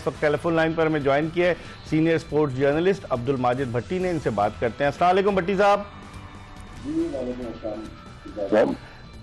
इस वक्त telephone line पर हमें ज्वाइन किया है senior sports journalist Abdul Majid Bhatti ने। इनसे बात करते हैं। अस्सलाम वालेकुम भट्टी साहब।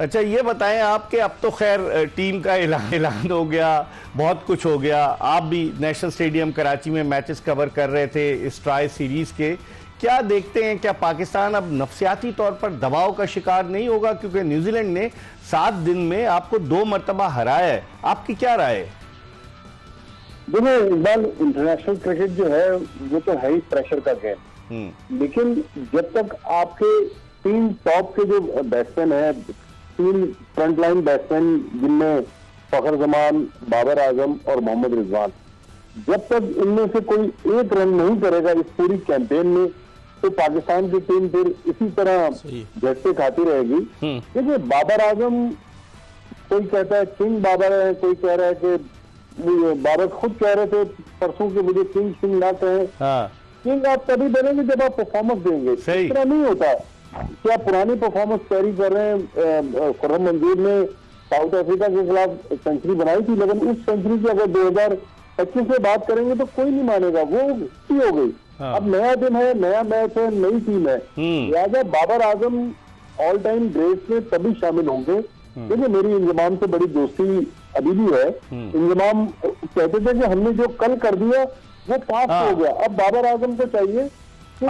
अच्छा, ये बताएं आपके, अब तो खैर टीम का ऐलान हो गया, बहुत कुछ हो गया। आप भी नेशनल स्टेडियम कराची में मैचेस कवर कर रहे थे इस ट्राई सीरीज के। क्या देखते हैं, क्या पाकिस्तान अब नफसियाती तौर पर दबाव का शिकार नहीं होगा? क्योंकि न्यूजीलैंड ने 7 दिन में आपको 2 मरतबा हराया है। आपकी क्या राय है? देखो इकबाल, इंटरनेशनल क्रिकेट जो है वो तो है ही प्रेशर का गेम, लेकिन जब तक आपके 3 टॉप के जो बैट्समैन हैं, 3 फ्रंटलाइन बैट्समैन जिनमें फखर जमान, बाबर आजम और मोहम्मद रिजवान, जब तक इनमें से कोई एक रन नहीं करेगा इस पूरी कैंपेन में, तो पाकिस्तान की टीम फिर इसी तरह झटके खाती रहेगी। देखिए, बाबर आजम, कोई कहता है किंग बाबर है, कोई कह रहा है कि बाबर खुद कह रहे थे परसों के मुझे किंग ना कहें। किंग आप तभी बनेंगे जब आप परफॉर्मेंस देंगे। इस तरह नहीं होता। क्या पुरानी परफॉर्मेंस कैरी कर रहे हैं? खुर्रम मंजूर ने साउथ अफ्रीका के खिलाफ सेंचुरी बनाई थी, लेकिन उस सेंचुरी की अगर 2025 में बात करेंगे तो कोई नहीं मानेगा, वो ही हो गई। अब नया दिन है, नया मैच है, नई टीम है, लिहाजा Babar Azam all time greats में तभी शामिल होंगे। देखिए, मेरी इंजमाम से बड़ी दोस्ती अभी भी है। इंजमाम कहते थे कि हमने जो कल कर दिया वो पास हो गया, अब बाबर आजम को चाहिए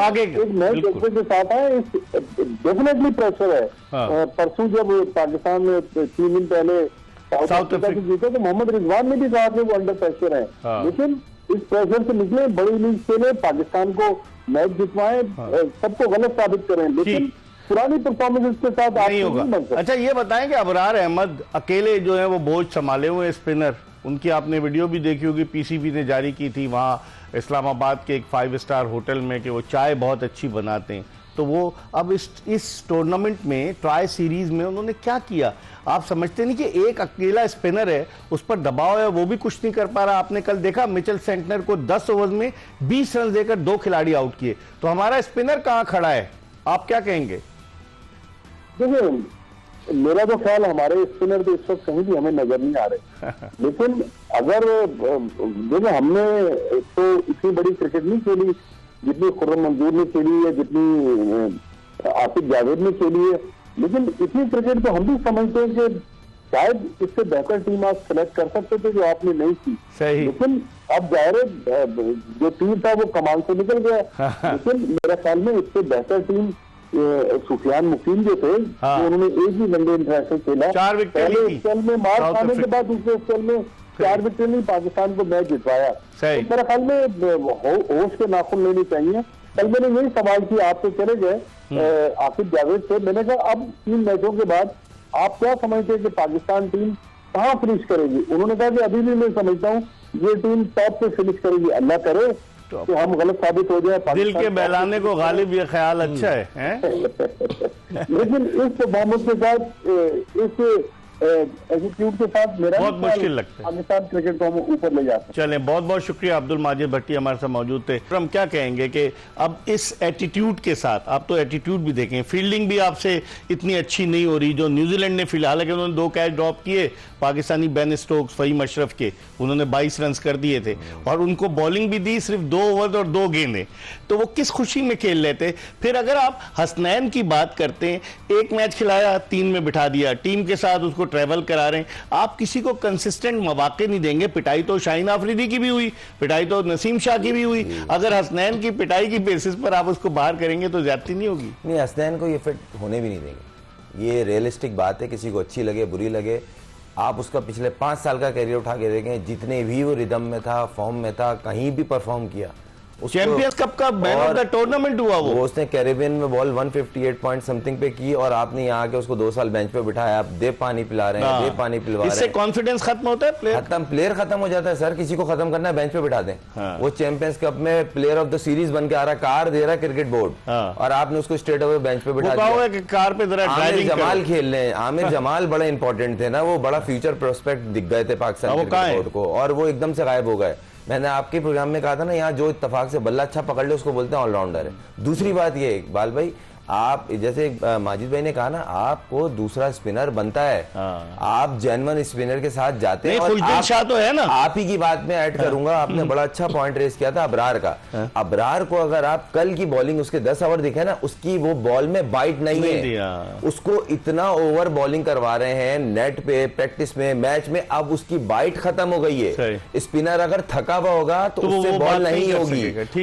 आगे एक नए जज्बे के साथ आए। डेफिनेटली प्रेशर है। परसों जब पाकिस्तान में 3 दिन पहले साउथ अफ्रीका से जीते तो मोहम्मद रिजवान ने भी कहा कि वो अंडर प्रेशर है, लेकिन इस प्रेशर से निकले, बड़ी लीग के लिए पाकिस्तान को मैच जितवाएं, सबको गलत साबित करें, लेकिन पुरानी परफॉर्मेंस के साथ नहीं होगा। अच्छा, ये बताएं कि अबरार अहमद अकेले जो है वो बोझ संभाले हुए स्पिनर, उनकी आपने वीडियो भी देखी होगी, पीसीबी ने जारी की थी वहाँ इस्लामाबाद के एक 5 स्टार होटल में, कि वो चाय बहुत अच्छी बनाते हैं। तो वो अब इस टूर्नामेंट में, ट्राई सीरीज में उन्होंने क्या किया? आप समझते नहीं कि एक अकेला स्पिनर है, उस पर दबाव है, वो भी कुछ नहीं कर पा रहा। आपने कल देखा मिचेल सेंटनर को 10 ओवर में 20 रन देकर 2 खिलाड़ी आउट किए। तो हमारा स्पिनर कहाँ खड़ा है? आप क्या कहेंगे? देखिए, मेरा तो ख्याल हमारे स्पिनर तो इस वक्त कहीं भी हमें नजर नहीं आ रहे। लेकिन अगर देखो, हमने तो इतनी बड़ी क्रिकेट नहीं खेली जितनी खुर्रम मंजूर ने खेली है, जितनी आसिफ जावेद ने खेली है, लेकिन इतनी क्रिकेट तो हम भी समझते हैं कि शायद इससे बेहतर टीम आप सेलेक्ट कर सकते थे, जो आपने नहीं की। सही। लेकिन अब जाहिर जो टीम था वो कमाल से निकल गया। लेकिन मेरे ख्याल में इससे बेहतर टीम सुफियान मुकीम जो थे, तो उन्होंने एक ही वनडे इंटरनेशनल खेला, 4 विकेट पहले स्पेल में मार खाने के बाद दूसरे स्पेल में 4 विकेट नहीं पाकिस्तान को मैच जितवाया। तो मेरे ख्याल में होश के नाखून लेने चाहिए। कल मैंने यही सवाल किया, आप तो चले गए आसिफ जावेद से, मैंने कहा अब 3 मैचों के बाद आप क्या समझते हैं कि पाकिस्तान टीम कहाँ फिनिश करेगी? उन्होंने कहा कि अभी भी मैं समझता हूँ ये टीम टॉप पे फिनिश करेगी। अल्लाह करे कि हम गलत साबित हो जाए। दिल के बहलाने को गालिब, ये ख्याल अच्छा है? लेकिन इस परफॉर्मेंस के साथ, इस एटीट्यूड के साथ मेरा बहुत मुश्किल लगता है पाकिस्तान क्रिकेट को हम ऊपर ले जाते हैं। चलें, बहुत बहुत शुक्रिया। अब्दुल माजिद भट्टी हमारे साथ मौजूद थे। हम क्या कहेंगे कि अब इस एटीट्यूड के साथ, आप तो एटीट्यूड भी देखें, फील्डिंग भी आपसे इतनी अच्छी नहीं हो रही जो न्यूजीलैंड ने, फिलहाल है कि उन्होंने 2 कैच ड्रॉप किए पाकिस्तानी बेन स्टोक्स, फहीम अशरफ के, उन्होंने 22 रन कर दिए थे, और उनको बॉलिंग भी दी सिर्फ 2 ओवर और 2 गेंदें, तो वो किस खुशी में खेल लेते। फिर अगर आप हसनैन की बात करते हैं, 1 मैच खिलाया, 3 में बिठा दिया, टीम के साथ उसको ट्रैवल करा रहे हैं, आप किसी को कंसिस्टेंट मौके नहीं देंगे। पिटाई तो शाहीन आफरीदी की भी हुई, पिटाई तो नसीम शाह की भी हुई, अगर हसनैन की पिटाई की बेसिस पर आप उसको बाहर करेंगे तो ज्यादती नहीं होगी? नहीं, हसनैन को ये फिट होने भी नहीं देंगे। ये रियलिस्टिक बात है, किसी को अच्छी लगे बुरी लगे। आप उसका पिछले 5 साल का कैरियर उठा के देखें, जितने भी वो रिदम में था, फॉर्म में था, कहीं भी परफॉर्म किया। चैंपियंस कप का मैन ऑफ द टूर्नामेंट हुआ वो उसने कैरेबियन में बॉल 158 पॉइंट समथिंग पे की, और आपने यहाँ आके उसको 2 साल बेंच पे बिठाया। आप दे पानी पिला रहे हैं, दे पानी पिलवा रहे हैं। इससे कॉन्फिडेंस खत्म होता है, प्लेयर खत्म हो जाता है सर। किसी को खत्म करना है, बेंच पे बिठा दें। वो चैंपियंस कप में प्लेयर ऑफ द सीरीज बन के आ रहा, कार दे रहा क्रिकेट बोर्ड, और आपने उसको स्ट्रेट अवे बेंच पे बिठा दिया। कार पे आमिर जमाल खेल रहे हैं। आमिर जमाल बड़े इंपॉर्टेंट थे ना, वो बड़ा फ्यूचर प्रोस्पेक्ट दिख गए थे पाकिस्तान क्रिकेट बोर्ड को, और वो एकदम से गायब हो गए। मैंने आपके प्रोग्राम में कहा था ना, यहाँ जो इत्तेफाक से बल्ला अच्छा पकड़ ले उसको बोलते हैं ऑलराउंडर है। दूसरी बात ये इकबाल भाई, आप जैसे माजिद भाई ने कहा ना, आपको दूसरा स्पिनर बनता है, आप जेन्युइन स्पिनर के साथ जाते हैं। और खुशदिल शाह तो है ना, आप ही की बात में ऐड करूंगा, आपने बड़ा अच्छा पॉइंट रेस किया था अबरार का। अबरार को अगर आप कल की बॉलिंग उसके 10 ओवर दिखे ना, उसकी वो बॉल में बाइट नहीं है, उसको इतना ओवर बॉलिंग करवा रहे हैं नेट पे, प्रैक्टिस में, मैच में, अब उसकी बाइट खत्म हो गई है। स्पिनर अगर थका हुआ होगा तो उससे बॉल नहीं होगी।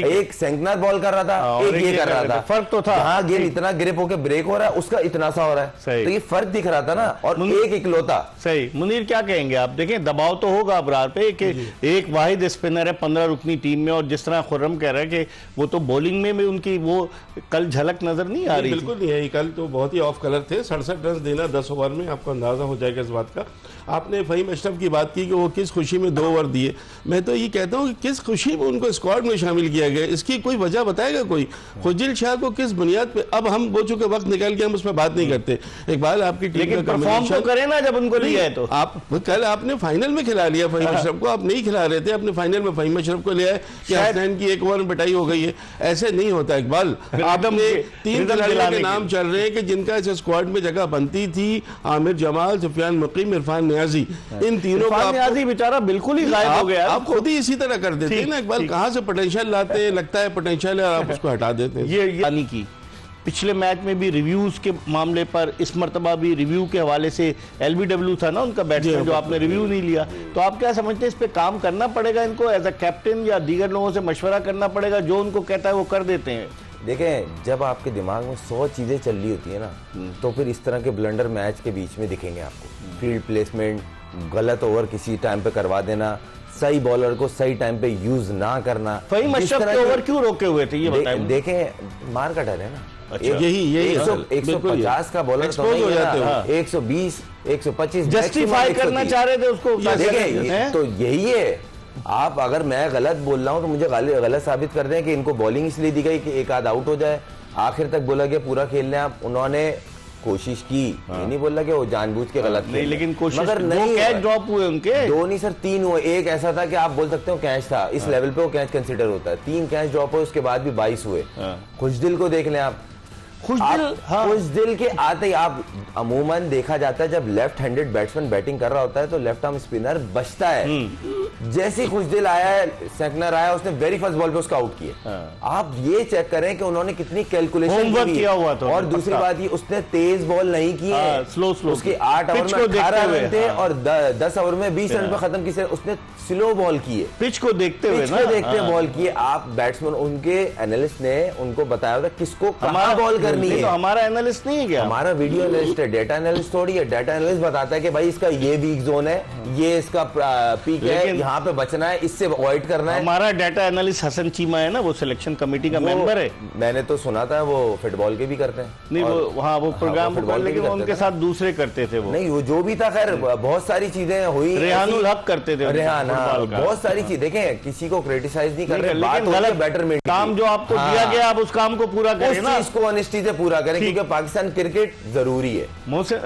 एक सेंकनर बॉल कर रहा था, एक ये कर रहा था, फर्क तो था। हाँ, गेंद इतना ग्रिप होकर ब्रेक हो रहा है, उसका इतना सा हो रहा है, तो ये फर्क दिख रहा था ना। और एक इकलौता सही। मुनीर क्या कहेंगे आप? देखें दबाव तो होगा अबरार पे कि एक वाहिद स्पिनर है 15 रुकनी टीम में, और जिस तरह खुर्रम कह रहा है कि वो तो बॉलिंग में भी उनकी वो कल झलक नजर नहीं आ रही। बिल्कुल नहीं है, कल तो बहुत ही ऑफ कलर थे। 67 रन देना 10 ओवर में, आपको अंदाजा हो जाएगा इस बात का। आपने फहीम अशरफ की बात की कि वो किस खुशी में 2 ओवर दिए, मैं तो ये कहता हूँ कि किस खुशी में उनको स्क्वाड में शामिल किया गया, इसकी कोई वजह बताएगा कोई? खुशदिल शाह को किस बुनियाद पे? अब हम वो चूंकि वक्त निकाल के हम उस पर बात नहीं करते। इकबाल आपकी टीम लेकिन परफॉर्म तो करे ना जब उनको लिया है तो। आप कल आपने फाइनल में खिला लिया फहीम अशरफ को, आप नहीं खिला रहे थे, आपने फाइनल में फहीम अशरफ को लिया है कि हसनैन की 1 ओवर में पिटाई हो गई है। ऐसे नहीं होता इकबाल। आपने 3 खिलाड़ियों के नाम चल रहे हैं कि जिनका इस स्क्वाड में जगह बनती थी, आमिर जमाल, सुफियान मुकीम, इरफान नियाजी, इन तीनों का नियाजी बेचारा बिल्कुल ही गायब हो गया। आप खुद ही इसी तरह कर देते हैं ना इकबाल, कहां से पोटेंशियल लाते हैं, लगता है पोटेंशियल है और आप उसको हटा देते हैं। ये की पिछले मैच में भी रिव्यूज के मामले पर, इस मरतबा भी रिव्यू के हवाले से LBW था ना उनका बैट्समैन, जो आपने रिव्यू नहीं लिया, तो आप क्या समझते हैं इस पे काम करना पड़ेगा इनको एज अ कैप्टन, या दीगर लोगों से मशवरा करना पड़ेगा? जो उनको कहता है वो कर देते हैं। देखें, जब आपके दिमाग में 100 चीजें चल रही होती है ना, तो फिर इस तरह के ब्लंडर मैच के बीच में दिखेंगे आपको। फील्ड प्लेसमेंट, गलत ओवर किसी टाइम पे करवा देना, सही बॉलर को सही टाइम पे यूज ना करना। फहीम अशरफ के ओवर क्यों रोके हुए थे ये बताएं? देखें, मार का डर है ना। अच्छा। यही 150 का बॉलर तो नहीं है ना, 120, 125 जस्टिफाई करना चाह रहे थे उसको। देखें, तो यही है। आप अगर मैं गलत बोल रहा हूं तो मुझे गलत साबित कर दें कि इनको बॉलिंग इसलिए दी गई कि एक आध आउट हो जाए। आखिर तक बोला कि पूरा खेलने आप, उन्होंने कोशिश की, ये नहीं बोला कि वो जानबूझ के गलत नहीं, लेकिन कोशिश, मगर नहीं, कैच ड्रॉप हुए उनके 2 नहीं सर 3 हुए। एक ऐसा था कि आप बोल सकते हो कैच था, इस लेवल पे वो कैच कंसीडर होता है। 3 कैच ड्रॉप हुए, उसके बाद भी 22 हुए। खुशदिल को देख लें आप, खुशदिल के आते ही आप, अमूमन देखा जाता है जब लेफ्ट हैंडेड बैट्समैन बैटिंग कर रहा होता है तो लेफ्ट आर्म स्पिनर बचता है। जैसे खुशदिल आया है, सेकंडर आया, उसने वेरी फर्स्ट बॉल पे उसका आउट किया। आप ये चेक करें कि उन्होंने कितनी कैलकुलेशन किया हुआ था। और दूसरी बात ये, उसने तेज बॉल नहीं की है, स्लो उसके 8 ओवर में 18 रन थे और 10 ओवर में 20 रन पे खत्म की, उसने स्लो बॉल की है, पिच को देखते हुए बॉल की है। आप बैट्समैन, उनके एनालिस्ट ने उनको बताया था किसको कहां बॉल करनी है। तो हमारा एनालिस्ट नहीं है क्या? हमारा वीडियो एनालिस्ट है, डेटा एनालिस्ट थोड़ी है। डेटा एनालिस्ट बताता है कि भाई इसका ये वीक जोन है, ये इसका पीक है, यहाँ पे बचना है, इससे अवॉइड करना है। हमारा डेटा एनालिस्ट हसन चीमा है ना, वो सिलेक्शन कमेटी का मेंबर है। मैंने तो सुना था वो फुटबॉल के भी करते हैं। नहीं, वो प्रोग्राम, लेकिन उनके साथ दूसरे करते थे वो। नहीं, वो जो भी था, खैर बहुत सारी चीजें हुई। रेहानुल हक करते थे, रेहान, बहुत सारी चीज। देखें, किसी को क्रिटिसाइज नहीं कर रहे, लेकिन बेटरमेंट काम जो आपको दिया गया, आप उस काम को पूरा करें ना, इसको ऑनेस्टी से पूरा करें, क्योंकि पाकिस्तान क्रिकेट जरूरी है।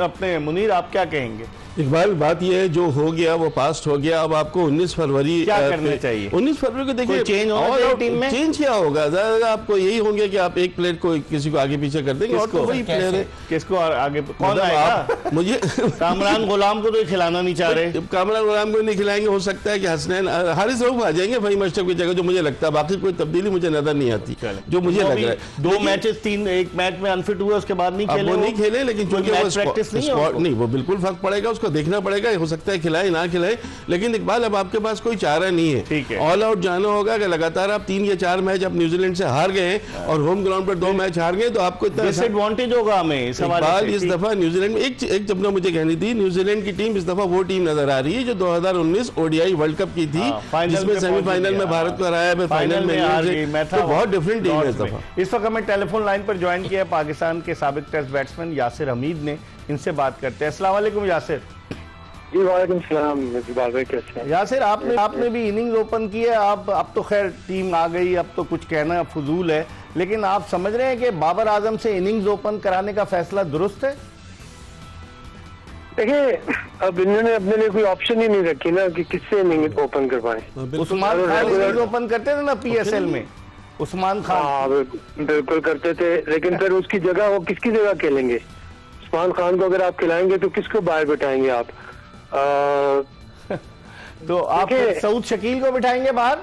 अपने मुनीर, आप क्या कहेंगे? इकबाल, बात यह है जो हो गया वो पास्ट हो गया। अब आपको 19 फरवरी क्या करना चाहिए? 19 फरवरी को देखिए चेंज होगा टीम में। चेंज क्या होगा? आपको यही होंगे कि आप एक प्लेयर को किसी को आगे पीछे कर देंगे, और तो वही प्लेयर है। किसको आगे कौन आएगा? मुझे कामरान गुलाम को तो खिलाना नहीं चाह रहे। कामरान गुलाम को नहीं खिलाएंगे, हो सकता है कि हसनैन, हारिस रऊफ आ जाएंगे फहीम अशरफ की जगह, जो मुझे लगता है। बाकी कोई तब्दीली मुझे नजर नहीं आती, जो मुझे लग रहा है। 2 मैचेस, 3, एक मैच में अनफिट हुए, उसके बाद नहीं खेले, लेकिन चूंकि प्रैक्टिस नहीं, वो बिल्कुल फर्क पड़ेगा, उसको देखना पड़ेगा। हो सकता है खिलाए ना खिलाए, लेकिन इकबाल अब आपके पास कोई चारा नहीं है। ठीक है, ऑल आउट जाना होगा कि लगातार आप 3 या 4 मैच आप न्यूजीलैंड से हार गए और होम ग्राउंड पर 2 मैच हार गए, तो आपको इतना डिसएडवांटेज होगा हमें। इकबाल, इस दफा न्यूजीलैंड में एक जब मुझे कहनी थी, न्यूजीलैंड की टीम इस दफा वो टीम नजर आ रही है जो 2019 ODI वर्ल्ड कप की थी, जिसमें सेमीफाइनल में भारत को हराया, फाइनल में, तो बहुत डिफरेंट टीम है इस दफा। इस वक्त हमें टेलीफोन लाइन पर ज्वाइन किया पाकिस्तान के साबिक टेस्ट बैट्समैन यासिर हमीद ने। इनसे बात करते हैं। अस्सलाम वालेकुम यासिर। जी वालेकुम सलाम इकबाल भाई, कैसे हैं? यासिर, आपने भी इनिंग्स ओपन की है। अब तो खैर टीम आ गई, अब तो कुछ कहना फजूल है, लेकिन आप समझ रहे हैं कि बाबर आजम से इनिंग्स ओपन कराने का फैसला दुरुस्त है? देखिए, अब इन्होंने अपने लिए कोई ऑप्शन ही नहीं रखी ना कि किससे इनिंग ओपन करवाएं। उस्मान खान इनिंग्स ओपन करते थे ना PSL में, उस्मान खान। हाँ बिल्कुल करते थे, लेकिन फिर उसकी जगह वो किसकी जगह खेलेंगे? उस्मान खान को अगर आप खिलाएंगे तो किसको बाहर बिठाएंगे आप? तो आप सऊद शकील को बिठाएंगे बाहर?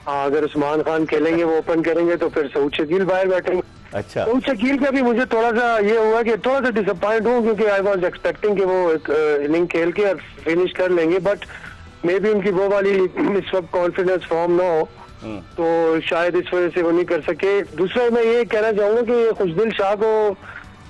हाँ, अगर उस्मान खान खेलेंगे, वो ओपन करेंगे, तो फिर सऊद शकील बाहर बैठेंगे। अच्छा, सऊद शकील का भी मुझे थोड़ा सा ये हुआ कि थोड़ा सा डिसअपॉइंट हूँ, क्योंकि आई वाज एक्सपेक्टिंग कि वो एक इनिंग खेल के और फिनिश कर लेंगे, बट मे बी उनकी वो वाली इस वक्त कॉन्फिडेंस फॉर्म ना हो, तो शायद इस वजह से वो नहीं कर सके। दूसरा मैं ये कहना चाहूंगा कि खुशदिल शाह को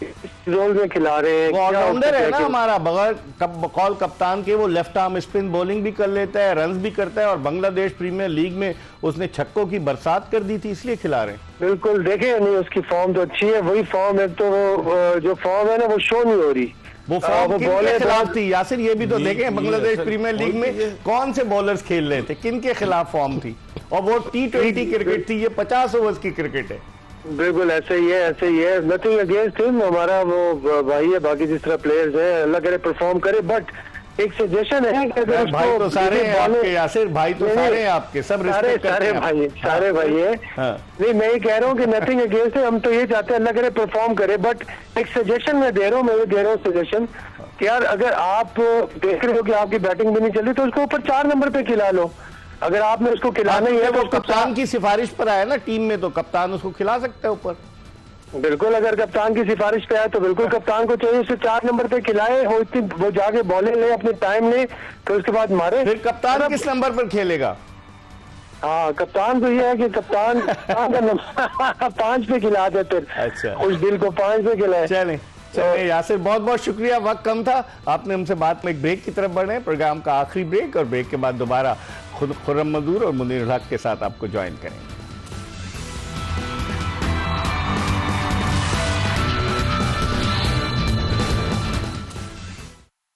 इस रोल में खिला रहे हैं, वो ऑलराउंडर है ना हमारा, बगैर बकौल कप्तान के वो लेफ्ट आर्म स्पिन बॉलिंग भी कर लेता है, रन्स भी करता है, और बांग्लादेश प्रीमियर लीग में उसने छक्कों की बरसात कर दी थी, इसलिए खिला रहे हैं। बिल्कुल, देखे नहीं, उसकी फॉर्म तो अच्छी है, वही फॉर्म है, तो वो जो फॉर्म है ना वो शो नहीं हो रही। वो फॉर्म किनके खिलाफ थी यासिर, ये भी तो देखें, बांग्लादेश सर, प्रीमियर लीग में कौन से बॉलर्स खेल रहे थे, किनके खिलाफ फॉर्म थी, और वो T20 क्रिकेट थी, ये 50 ओवर्स की क्रिकेट है। बिल्कुल ऐसे ही है, ऐसे ही है। नथिंग अगेंस्ट हिम, हमारा वो भाई है, बाकी जिस तरह प्लेयर्स हैं अल्लाह करे परफॉर्म करे, बट एक सजेशन है कि अगर भाई तो सारे हैं आपके यासिर, भाई तो सारे हैं आपके, सब रिस्पेक्ट करते हैं। सारे भाई है। नहीं, मैं ये कह रहा हूँ कि नथिंग अगेंस्ट है, हम तो ये चाहते हैं अल्लाह करे परफॉर्म करे, बट एक सजेशन मैं दे रहा हूँ, मैं ये दे रहा हूँ सजेशन कि यार अगर आप देख रहे हो कि आपकी बैटिंग भी नहीं चल रही, तो उसको ऊपर 4 नंबर पे खिला लो। अगर आपने उसको खिलाना ही है तो कप्तान की सिफारिश पर आया ना टीम में, तो कप्तान उसको खिला सकता है ऊपर। बिल्कुल, अगर कप्तान की सिफारिश पे आए तो बिल्कुल कप्तान को चाहिए उसे 4 नंबर पे खिलाए, वो जाके बॉलिंग ले, अपने टाइम ले, फिर उसके बाद मारे। फिर कप्तान किस नंबर पर खेलेगा? हाँ, कप्तान तो ये है कि कप्तान का नंबर 5 पे खिला दे, फिर अच्छा, उस दिल को 5 पे खिलाए। चले यासिर, बहुत बहुत शुक्रिया, वक्त कम था, आपने हमसे बात में एक ब्रेक की तरफ बढ़े, प्रोग्राम का आखिरी ब्रेक, और ब्रेक के बाद दोबारा खुर्रम मजूर और मुनीर हक के साथ आपको ज्वाइन करेंगे।